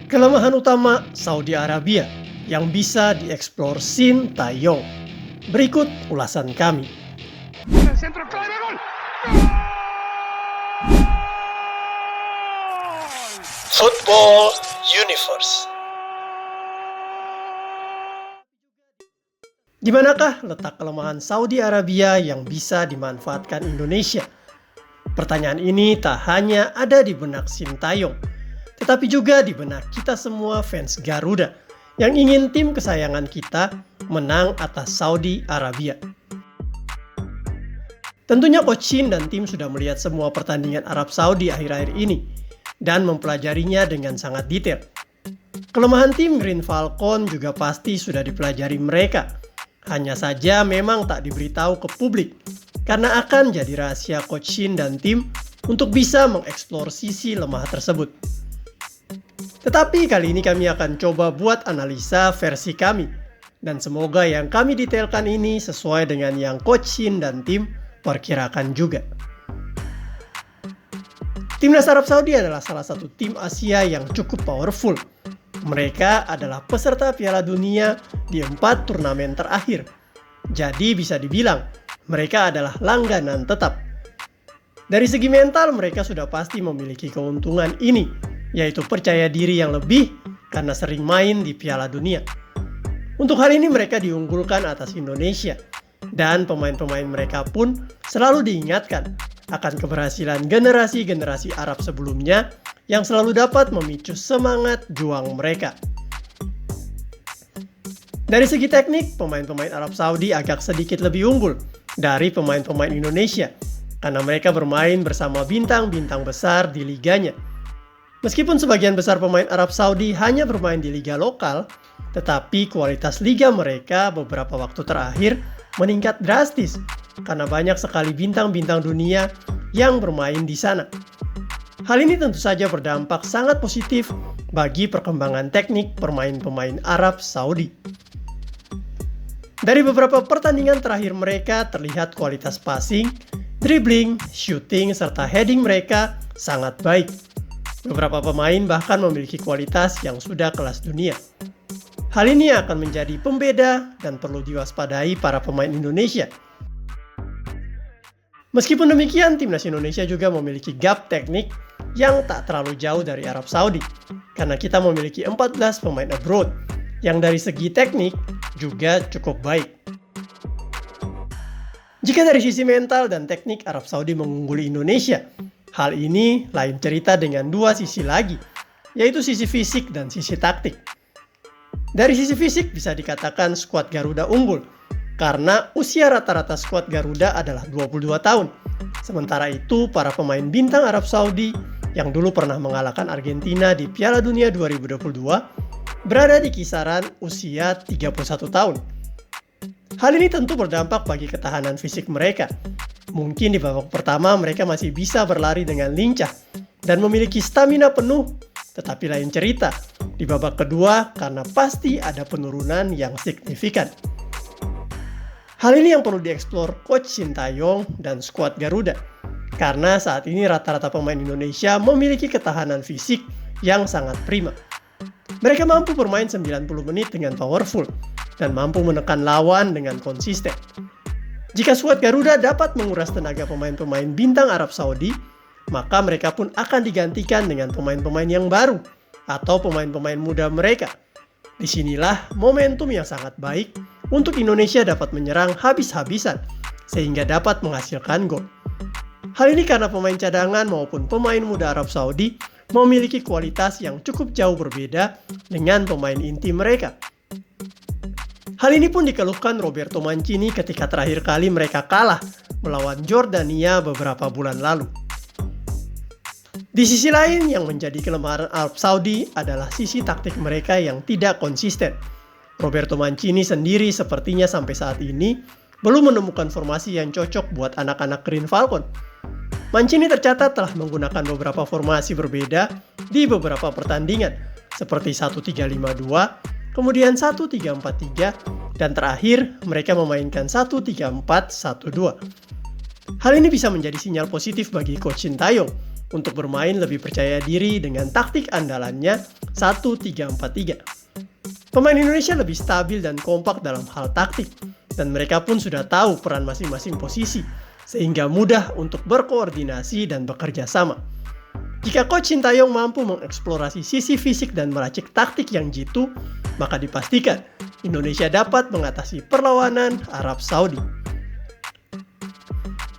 Kelemahan utama Saudi Arabia yang bisa dieksplor Shin Tae-yong. Berikut ulasan kami. Centro clave, gol. Football Universe. Di manakah letak kelemahan Saudi Arabia yang bisa dimanfaatkan Indonesia? Pertanyaan ini tak hanya ada di benak Shin Tae-yong, tetapi juga di benak kita semua fans Garuda yang ingin tim kesayangan kita menang atas Saudi Arabia. Tentunya Coach Shin dan tim sudah melihat semua pertandingan Arab Saudi akhir-akhir ini dan mempelajarinya dengan sangat detail. Kelemahan tim Green Falcon juga pasti sudah dipelajari mereka. Hanya saja memang tak diberitahu ke publik karena akan jadi rahasia Coach Shin dan tim untuk bisa mengeksplor sisi lemah tersebut. Tetapi kali ini kami akan coba buat analisa versi kami. Dan semoga yang kami detailkan ini sesuai dengan yang Coach Shin dan tim perkirakan juga. Timnas Arab Saudi adalah salah satu tim Asia yang cukup powerful. Mereka adalah peserta Piala Dunia di 4 turnamen terakhir. Jadi bisa dibilang mereka adalah langganan tetap. Dari segi mental mereka sudah pasti memiliki keuntungan ini, yaitu percaya diri yang lebih karena sering main di Piala Dunia. Untuk hal ini mereka diunggulkan atas Indonesia, dan pemain-pemain mereka pun selalu diingatkan akan keberhasilan generasi-generasi Arab sebelumnya yang selalu dapat memicu semangat juang mereka. Dari segi teknik, pemain-pemain Arab Saudi agak sedikit lebih unggul dari pemain-pemain Indonesia karena mereka bermain bersama bintang-bintang besar di liganya. Meskipun sebagian besar pemain Arab Saudi hanya bermain di liga lokal, tetapi kualitas liga mereka beberapa waktu terakhir meningkat drastis karena banyak sekali bintang-bintang dunia yang bermain di sana. Hal ini tentu saja berdampak sangat positif bagi perkembangan teknik pemain-pemain Arab Saudi. Dari beberapa pertandingan terakhir mereka terlihat kualitas passing, dribbling, shooting, serta heading mereka sangat baik. Beberapa pemain bahkan memiliki kualitas yang sudah kelas dunia. Hal ini akan menjadi pembeda dan perlu diwaspadai para pemain Indonesia. Meskipun demikian, timnas Indonesia juga memiliki gap teknik yang tak terlalu jauh dari Arab Saudi, karena kita memiliki 14 pemain abroad yang dari segi teknik juga cukup baik. Jika dari sisi mental dan teknik Arab Saudi mengungguli Indonesia, hal ini lain cerita dengan dua sisi lagi, yaitu sisi fisik dan sisi taktik. Dari sisi fisik bisa dikatakan skuad Garuda unggul, karena usia rata-rata skuad Garuda adalah 22 tahun. Sementara itu, para pemain bintang Arab Saudi yang dulu pernah mengalahkan Argentina di Piala Dunia 2022 berada di kisaran usia 31 tahun. Hal ini tentu berdampak bagi ketahanan fisik mereka. Mungkin di babak pertama mereka masih bisa berlari dengan lincah dan memiliki stamina penuh, tetapi lain cerita di babak kedua karena pasti ada penurunan yang signifikan. Hal ini yang perlu dieksplor Coach Shin Tae-yong dan skuad Garuda, karena saat ini rata-rata pemain Indonesia memiliki ketahanan fisik yang sangat prima. Mereka mampu bermain 90 menit dengan powerful dan mampu menekan lawan dengan konsisten. Jika skuad Garuda dapat menguras tenaga pemain-pemain bintang Arab Saudi, maka mereka pun akan digantikan dengan pemain-pemain yang baru atau pemain-pemain muda mereka. Disinilah momentum yang sangat baik untuk Indonesia dapat menyerang habis-habisan sehingga dapat menghasilkan gol. Hal ini karena pemain cadangan maupun pemain muda Arab Saudi memiliki kualitas yang cukup jauh berbeda dengan pemain inti mereka. Hal ini pun dikeluhkan Roberto Mancini ketika terakhir kali mereka kalah melawan Jordania beberapa bulan lalu. Di sisi lain yang menjadi kelemahan Arab Saudi adalah sisi taktik mereka yang tidak konsisten. Roberto Mancini sendiri sepertinya sampai saat ini belum menemukan formasi yang cocok buat anak-anak Green Falcon. Mancini tercatat telah menggunakan beberapa formasi berbeda di beberapa pertandingan, seperti 1-3-5-2, kemudian 1-3-4-3, dan terakhir mereka memainkan 1-3-4-1-2. Hal ini bisa menjadi sinyal positif bagi Coach Shin Tae-yong untuk bermain lebih percaya diri dengan taktik andalannya 1-3-4-3. Pemain Indonesia lebih stabil dan kompak dalam hal taktik, dan mereka pun sudah tahu peran masing-masing posisi, sehingga mudah untuk berkoordinasi dan bekerja sama. Jika Coach Sintayong mampu mengeksplorasi sisi fisik dan meracik taktik yang jitu, maka dipastikan Indonesia dapat mengatasi perlawanan Arab Saudi.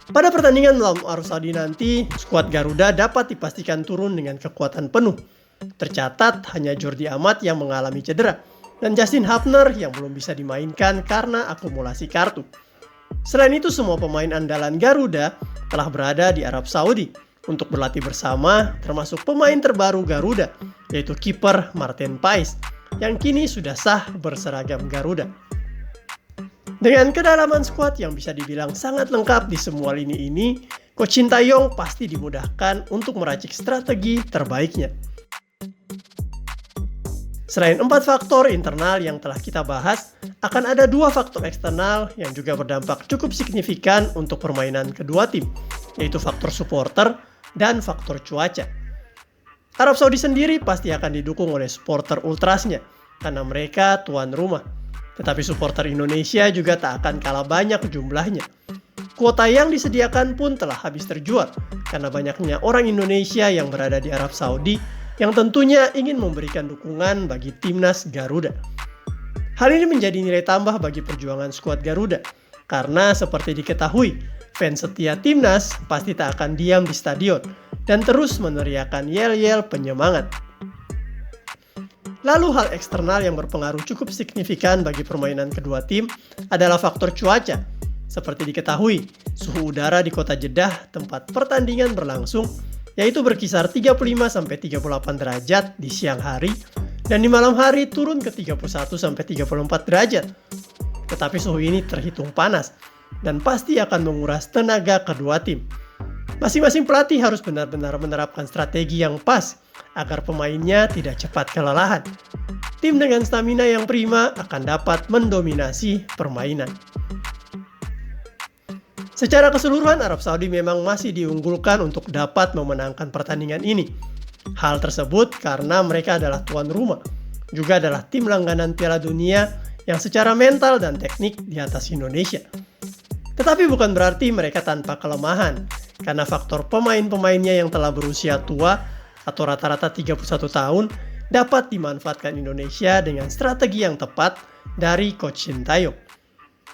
Pada pertandingan melawan Arab Saudi nanti, skuad Garuda dapat dipastikan turun dengan kekuatan penuh. Tercatat hanya Jordi Amat yang mengalami cedera, dan Justin Hapner yang belum bisa dimainkan karena akumulasi kartu. Selain itu, semua pemain andalan Garuda telah berada di Arab Saudi untuk berlatih bersama, termasuk pemain terbaru Garuda, yaitu kiper Martin Paes, yang kini sudah sah berseragam Garuda. Dengan kedalaman skuad yang bisa dibilang sangat lengkap di semua lini ini, Coach Sintayong pasti dimudahkan untuk meracik strategi terbaiknya. Selain 4 faktor internal yang telah kita bahas, akan ada 2 faktor eksternal yang juga berdampak cukup signifikan untuk permainan kedua tim, yaitu faktor supporter dan faktor cuaca. Arab Saudi sendiri pasti akan didukung oleh supporter ultrasnya, karena mereka tuan rumah. Tetapi supporter Indonesia juga tak akan kalah banyak jumlahnya. Kuota yang disediakan pun telah habis terjual, karena banyaknya orang Indonesia yang berada di Arab Saudi yang tentunya ingin memberikan dukungan bagi timnas Garuda. Hal ini menjadi nilai tambah bagi perjuangan skuad Garuda, karena seperti diketahui, fans setia timnas pasti tak akan diam di stadion dan terus meneriakan yel-yel penyemangat. Lalu hal eksternal yang berpengaruh cukup signifikan bagi permainan kedua tim adalah faktor cuaca. Seperti diketahui, suhu udara di kota Jeddah tempat pertandingan berlangsung yaitu berkisar 35-38 derajat di siang hari, dan di malam hari turun ke 31-34 derajat. Tetapi suhu ini terhitung panas, dan pasti akan menguras tenaga kedua tim. Masing-masing pelatih harus benar-benar menerapkan strategi yang pas, agar pemainnya tidak cepat kelelahan. Tim dengan stamina yang prima akan dapat mendominasi permainan. Secara keseluruhan, Arab Saudi memang masih diunggulkan untuk dapat memenangkan pertandingan ini. Hal tersebut karena mereka adalah tuan rumah, juga adalah tim langganan Piala Dunia yang secara mental dan teknik di atas Indonesia. Tetapi bukan berarti mereka tanpa kelemahan, karena faktor pemain-pemainnya yang telah berusia tua atau rata-rata 31 tahun dapat dimanfaatkan Indonesia dengan strategi yang tepat dari Coach Sintayong.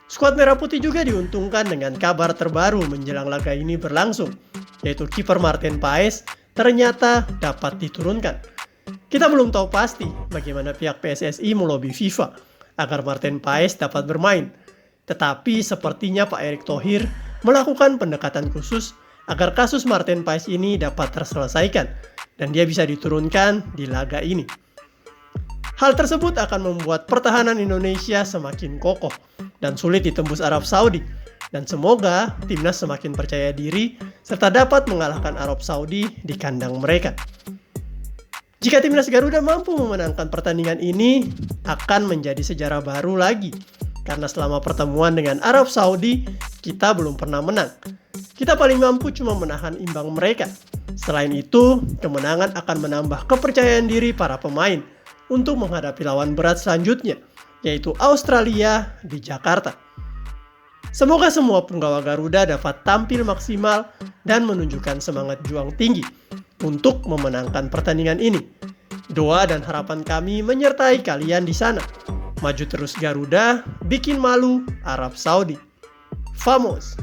Skuad Merah Putih juga diuntungkan dengan kabar terbaru menjelang laga ini berlangsung, yaitu kiper Martin Paes ternyata dapat diturunkan. Kita belum tahu pasti bagaimana pihak PSSI melobi FIFA agar Martin Paes dapat bermain, tetapi sepertinya Pak Erick Thohir melakukan pendekatan khusus agar kasus Martin Paes ini dapat terselesaikan dan dia bisa diturunkan di laga ini. Hal tersebut akan membuat pertahanan Indonesia semakin kokoh dan sulit ditembus Arab Saudi. Dan semoga timnas semakin percaya diri serta dapat mengalahkan Arab Saudi di kandang mereka. Jika timnas Garuda mampu memenangkan pertandingan ini, akan menjadi sejarah baru lagi. Karena selama pertemuan dengan Arab Saudi, kita belum pernah menang. Kita paling mampu cuma menahan imbang mereka. Selain itu, kemenangan akan menambah kepercayaan diri para pemain untuk menghadapi lawan berat selanjutnya, yaitu Australia di Jakarta. Semoga semua penggawa Garuda dapat tampil maksimal dan menunjukkan semangat juang tinggi untuk memenangkan pertandingan ini. Doa dan harapan kami menyertai kalian di sana. Maju terus Garuda, bikin malu Arab Saudi. Vamos!